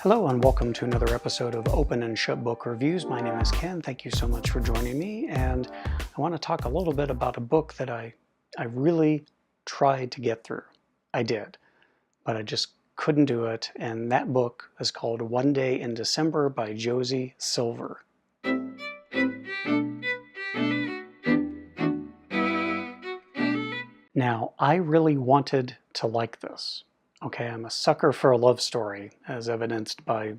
Hello and welcome to another episode of Open and Shut Book Reviews. My name is Ken. Thank you so much for joining me, and I want to talk a little bit about a book that I really tried to get through. I did, but I just couldn't do it, and that book is called One Day in December by Josie Silver. Now, I really wanted to like this. Okay, I'm a sucker for a love story, as evidenced by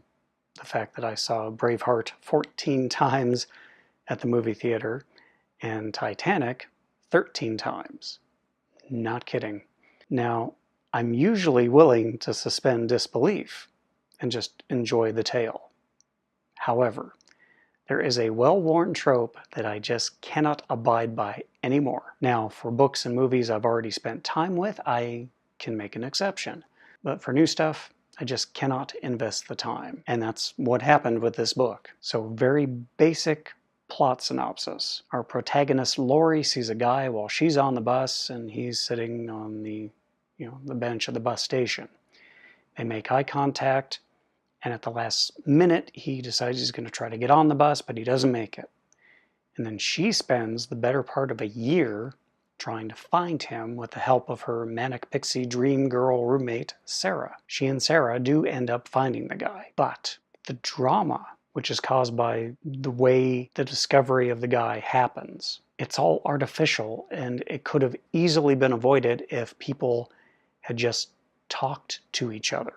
the fact that I saw Braveheart 14 times at the movie theater and Titanic 13 times. Not kidding. Now, I'm usually willing to suspend disbelief and just enjoy the tale. However, there is a well-worn trope that I just cannot abide by anymore. Now, for books and movies I've already spent time with, I can make an exception. But for new stuff, I just cannot invest the time. And that's what happened with this book. So, very basic plot synopsis. Our protagonist Lori sees a guy while she's on the bus and he's sitting on the bench of the bus station. They make eye contact, and at the last minute he decides he's going to try to get on the bus, but he doesn't make it. And then she spends the better part of a year trying to find him with the help of her manic pixie dream girl roommate, Sarah. She and Sarah do end up finding the guy, but the drama, which is caused by the way the discovery of the guy happens, it's all artificial, and it could have easily been avoided if people had just talked to each other.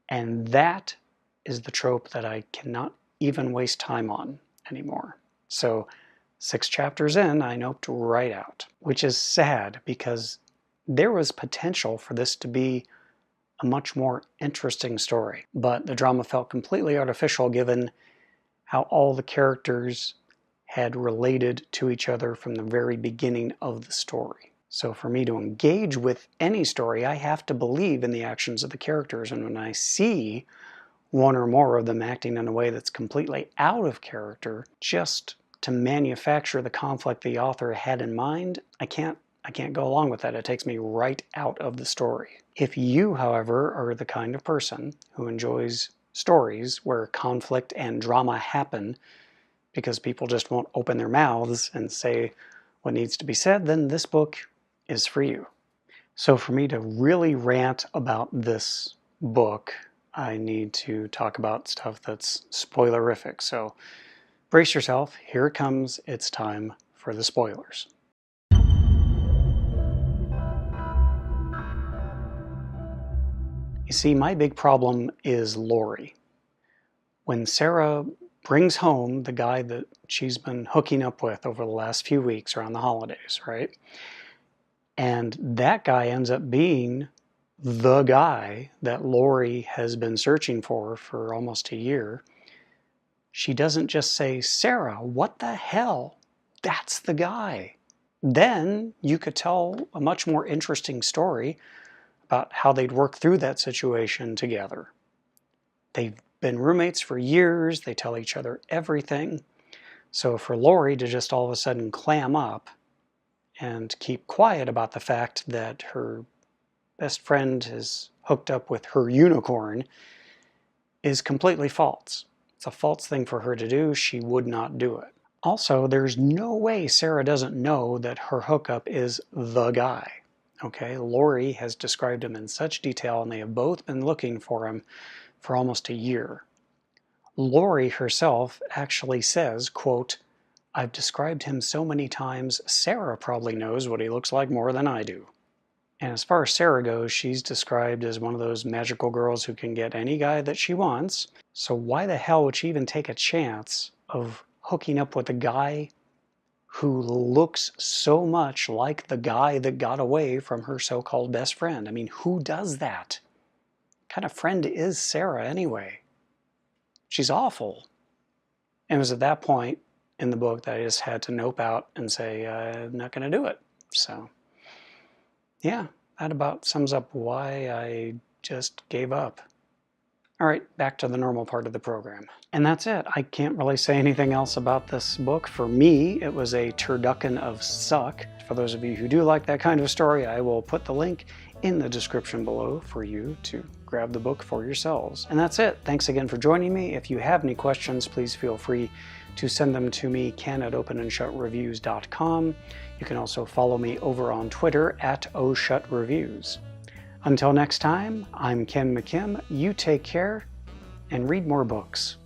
And that is the trope that I cannot even waste time on anymore. So 6 chapters in, I noped right out, which is sad because there was potential for this to be a much more interesting story. But the drama felt completely artificial given how all the characters had related to each other from the very beginning of the story. So for me to engage with any story, I have to believe in the actions of the characters. And when I see one or more of them acting in a way that's completely out of character, just to manufacture the conflict the author had in mind, I can't go along with that. It takes me right out of the story. If you, however, are the kind of person who enjoys stories where conflict and drama happen because people just won't open their mouths and say what needs to be said, then this book is for you. So for me to really rant about this book, I need to talk about stuff that's spoilerific. So brace yourself, here it comes, it's time for the spoilers. You see, my big problem is Lori. When Sarah brings home the guy that she's been hooking up with over the last few weeks around the holidays, right? And that guy ends up being the guy that Lori has been searching for almost a year. She doesn't just say, "Sarah, what the hell? That's the guy." Then you could tell a much more interesting story about how they'd work through that situation together. They've been roommates for years, they tell each other everything. So for Lori to just all of a sudden clam up and keep quiet about the fact that her best friend is hooked up with her unicorn is completely false. It's a false thing for her to do. She would not do it. Also, there's no way Sarah doesn't know that her hookup is the guy. Okay, Lori has described him in such detail, and they have both been looking for him for almost a year. Lori herself actually says, quote, "I've described him so many times, Sarah probably knows what he looks like more than I do." And as far as Sarah goes, she's described as one of those magical girls who can get any guy that she wants. So why the hell would she even take a chance of hooking up with a guy who looks so much like the guy that got away from her so-called best friend? I mean, who does that? What kind of friend is Sarah anyway? She's awful. And it was at that point in the book that I just had to nope out and say, I'm not going to do it. So yeah, that about sums up why I just gave up. All right, back to the normal part of the program. And that's it. I can't really say anything else about this book. For me, it was a turducken of suck. For those of you who do like that kind of story, I will put the link in the description below for you to grab the book for yourselves. And that's it. Thanks again for joining me. If you have any questions, please feel free to send them to me, ken@openandshutreviews.com. You can also follow me over on Twitter @oshutreviews. Until next time, I'm Ken McKim. You take care and read more books.